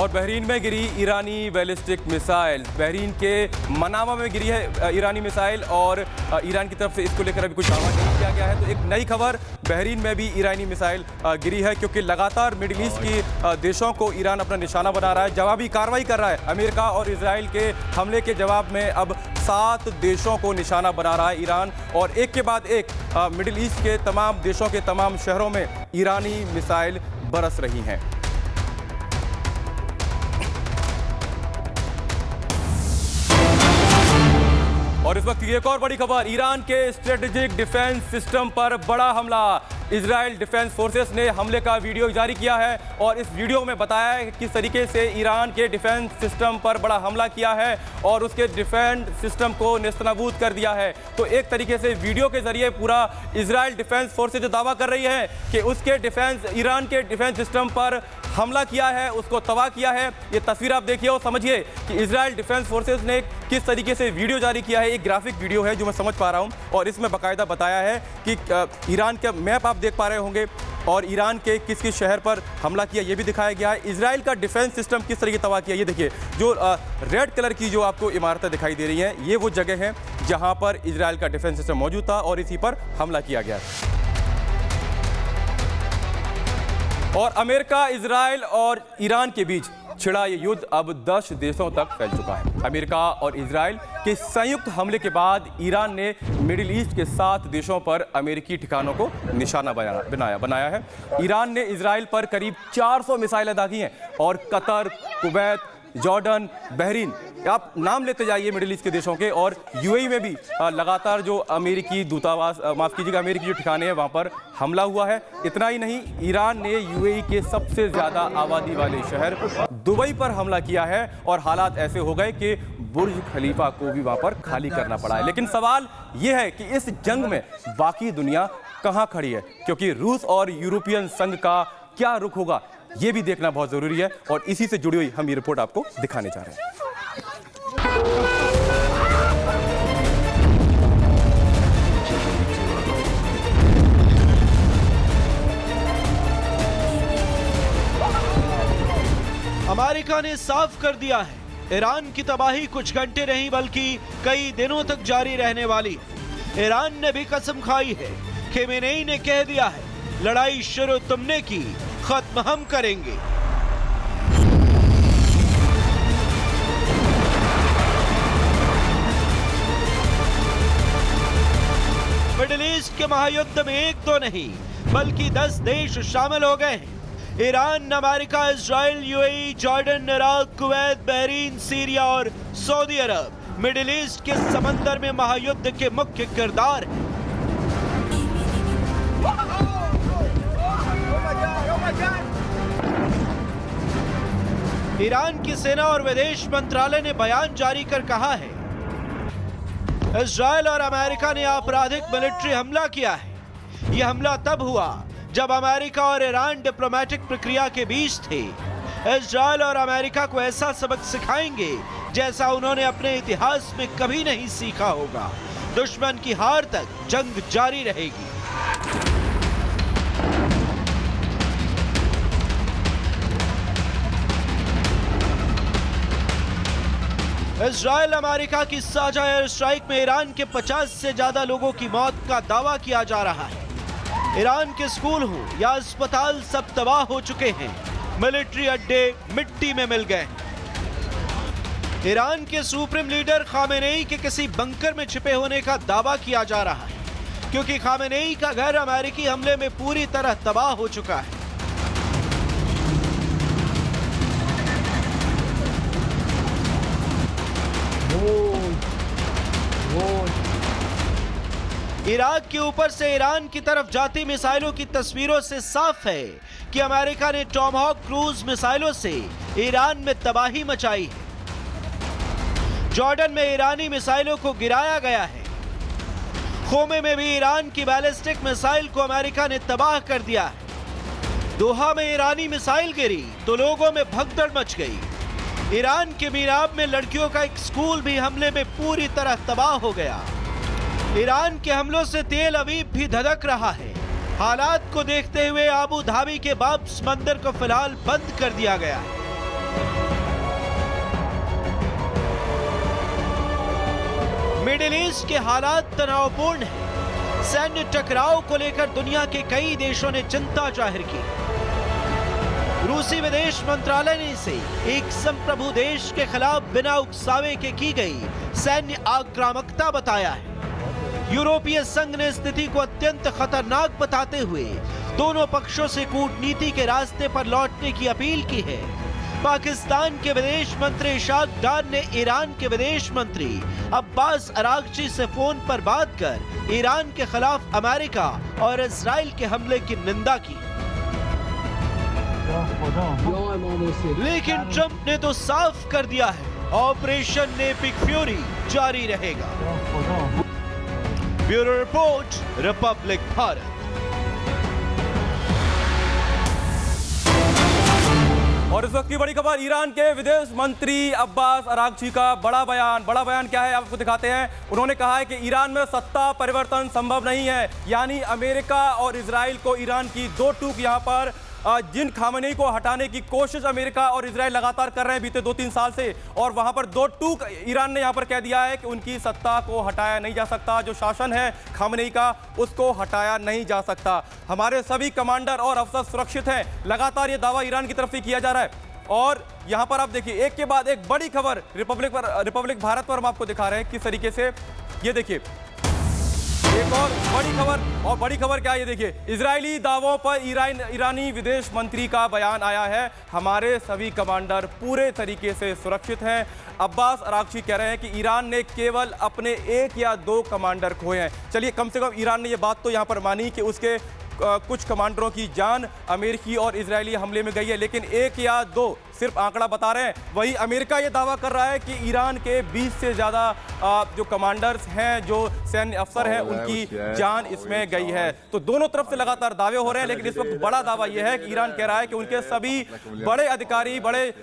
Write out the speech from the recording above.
और बहरीन में गिरी ईरानी ballistic missile. Bahrain के मनामा में गिरी है ईरानी मिसाइल और ईरान की तरफ से इसको लेकर अभी कुछ दावा नहीं किया गया है। तो एक नई खबर, बहरीन में भी ईरानी मिसाइल गिरी है, क्योंकि लगातार मिडिल ईस्ट की देशों को ईरान अपना निशाना बना रहा है, जवाबी कार्रवाई कर रहा है। अमेरिका और इजराइल के हमले के जवाब में अब 7 देशों को निशाना बना रहा है ईरान, और एक के बाद एक मिडिल ईस्ट के तमाम देशों के तमाम शहरों में ईरानी मिसाइल बरस रही हैं। और इस वक्त की एक और बड़ी खबर, ईरान के स्ट्रेटेजिक डिफेंस सिस्टम पर बड़ा हमला। इजराइल डिफेंस फोर्सेस ने हमले का वीडियो जारी किया है और इस वीडियो में बताया है कि किस तरीके से ईरान के डिफेंस सिस्टम पर बड़ा हमला किया है और उसके डिफेंस सिस्टम को नेस्तनाबूद कर दिया है। तो एक तरीके से वीडियो के जरिए पूरा इजराइल डिफेंस फोर्सेस जो दावा कर रही है कि उसके ईरान के डिफेंस सिस्टम पर हमला किया है, उसको तबाह किया है। ये तस्वीर आप देखिए और समझिए कि इजराइल डिफेंस फोर्सेस ने किस तरीके से वीडियो जारी किया है। एक ग्राफिक वीडियो है जो मैं समझ पा रहा हूं, और इसमें बाकायदा बताया है कि ईरान का मैप आप देख पा रहे होंगे और ईरान के किस किस शहर पर हमला किया ये भी दिखाया गया है। इजराइल का डिफेंस सिस्टम किस तरीके तबाह किया, ये देखिए। जो रेड कलर की जो आपको इमारतें दिखाई दे रही हैं, ये वो जगह है जहां पर इजराइल का डिफेंस सिस्टम मौजूद था और इसी पर हमला किया गया। और अमेरिका, इजराइल और ईरान के बीच छिड़ा ये युद्ध अब 10 देशों तक फैल चुका है। अमेरिका और इजराइल के संयुक्त हमले के बाद ईरान ने मिडिल ईस्ट के 7 देशों पर अमेरिकी ठिकानों को निशाना बनाया है। ईरान ने इजराइल पर करीब 400 मिसाइलें दागी हैं और कतर, कुवैत, जॉर्डन, बहरीन, आप नाम लेते जाइए मिडिल ईस्ट के देशों के, और यूएई में भी लगातार जो अमेरिकी दूतावास, माफ कीजिएगा, अमेरिकी जो ठिकाने हैं वहाँ पर हमला हुआ है। इतना ही नहीं, ईरान ने यूएई के सबसे ज़्यादा आबादी वाले शहर दुबई पर हमला किया है और हालात ऐसे हो गए कि बुर्ज खलीफा को भी वहाँ पर खाली करना पड़ा है। लेकिन सवाल ये है कि इस जंग में बाकी दुनिया कहाँ खड़ी है, क्योंकि रूस और यूरोपियन संघ का क्या रुख होगा ये भी देखना बहुत ज़रूरी है, और इसी से जुड़ी हुई हम ये रिपोर्ट आपको दिखाने जा रहे हैं। अमेरिका ने साफ कर दिया है, ईरान की तबाही कुछ घंटे नहीं बल्कि कई दिनों तक जारी रहने वाली है। ईरान ने भी कसम खाई है, खेमेनेई ने कह दिया है, लड़ाई शुरू तुमने की, खत्म हम करेंगे। मिडिल ईस्ट के महायुद्ध में एक तो नहीं बल्कि 10 देश शामिल हो गए हैं। Iran, America, Israel, UAE, Jordan, Iraq, Kuwait, Bahrain, Syria और सऊदी अरब मिडिल ईस्ट के समंदर में महायुद्ध के मुख्य किरदार हैं। ईरान की सेना और विदेश मंत्रालय ने बयान जारी कर कहा है, इजराइल और अमेरिका ने आपराधिक मिलिट्री हमला किया है। यह हमला तब हुआ जब अमेरिका और ईरान डिप्लोमेटिक प्रक्रिया के बीच थे। इजराइल और अमेरिका को ऐसा सबक सिखाएंगे जैसा उन्होंने अपने इतिहास में कभी नहीं सीखा होगा। दुश्मन की हार तक जंग जारी रहेगी। इजराइल अमेरिका की साझा एयर स्ट्राइक में ईरान के 50 से ज्यादा लोगों की मौत का दावा किया जा रहा है। ईरान के स्कूल हो या अस्पताल सब तबाह हो चुके हैं। मिलिट्री अड्डे मिट्टी में मिल गए। ईरान के सुप्रीम लीडर खामेनेई के किसी बंकर में छिपे होने का दावा किया जा रहा है, क्योंकि खामेनेई का घर अमेरिकी हमले में पूरी तरह तबाह हो चुका है। इराक के ऊपर से ईरान की तरफ जाती मिसाइलों की तस्वीरों से साफ है कि अमेरिका ने टॉमहॉक क्रूज मिसाइलों से ईरान में तबाही मचाई है। जॉर्डन में ईरानी मिसाइलों को गिराया गया है। खोमे में भी ईरान की बैलिस्टिक मिसाइल को अमेरिका ने तबाह कर दिया है। दोहा में ईरानी मिसाइल गिरी तो लोगों में भगदड़ मच गई। ईरान के मीराब में लड़कियों का एक स्कूल भी हमले में पूरी तरह तबाह हो गया। ईरान के हमलों से तेल अवीव भी धधक रहा है। हालात को देखते हुए आबू धाबी के बाब्स बंदर को फिलहाल बंद कर दिया गया है। मिडिल ईस्ट के हालात तनावपूर्ण हैं। सैन्य टकराव को लेकर दुनिया के कई देशों ने चिंता जाहिर की। रूसी विदेश मंत्रालय ने इसे एक संप्रभु देश के खिलाफ बिना उकसावे के की गई सैन्य आक्रामकता बताया है। यूरोपीय संघ ने स्थिति को अत्यंत खतरनाक बताते हुए दोनों पक्षों से कूटनीति के रास्ते पर लौटने की अपील की है। पाकिस्तान के विदेश मंत्री इशाक डार ने ईरान के विदेश मंत्री अब्बास अरागची से फोन पर बात कर ईरान के खिलाफ अमेरिका और इजराइल के हमले की निंदा की। लेकिन ट्रंप ने तो साफ कर दिया है, ऑपरेशन एपिक फ्यूरी जारी रहेगा। Bureau report, Republic Bharat. और इस वक्त की बड़ी खबर, ईरान के विदेश मंत्री अब्बास अरागची का बड़ा बयान क्या है आपको दिखाते हैं। उन्होंने कहा है कि ईरान में सत्ता परिवर्तन संभव नहीं है, यानी अमेरिका और इजराइल को ईरान की दो टूक यहां पर जिन खामेनी को हटाने की कोशिश अमेरिका और इजराइल लगातार कर रहे हैं बीते 2-3 साल से, और वहां पर दो टूक ईरान ने यहां पर कह दिया है कि उनकी सत्ता को हटाया नहीं जा सकता, जो शासन है खामेनी का उसको हटाया नहीं जा सकता। हमारे सभी कमांडर और अफसर सुरक्षित हैं, लगातार ये दावा ईरान की तरफ से किया जा रहा है। और यहां पर आप देखिए एक के बाद एक बड़ी खबर रिपब्लिक भारत पर हम आपको दिखा रहे हैं किस तरीके से। ये देखिए एक और बड़ी खबर क्या है, ये देखिए इजरायली दावों पर ईरानी विदेश मंत्री का बयान आया है। हमारे सभी कमांडर पूरे तरीके से सुरक्षित हैं। अब्बास अरागची कह रहे हैं कि ईरान ने केवल अपने 1 या 2 कमांडर खोए हैं। चलिए, कम से कम ईरान ने ये बात तो यहाँ पर मानी कि उसके कुछ कमांडरों की जान अमेरिकी और इजरायली हमले में गई है, लेकिन 1 या 2 सिर्फ आंकड़ा बता रहे हैं। वही अमेरिका ये दावा कर रहा है कि ईरान के 20 से ज़्यादा जो कमांडर्स हैं, जो सैन्य अफसर हैं, उनकी जान इसमें गई है। तो दोनों तरफ से लगातार दावे हो रहे हैं, लेकिन इस वक्त बड़ा दावा यह है कि ईरान कह रहा है कि उनके सभी बड़े अधिकारी, बड़े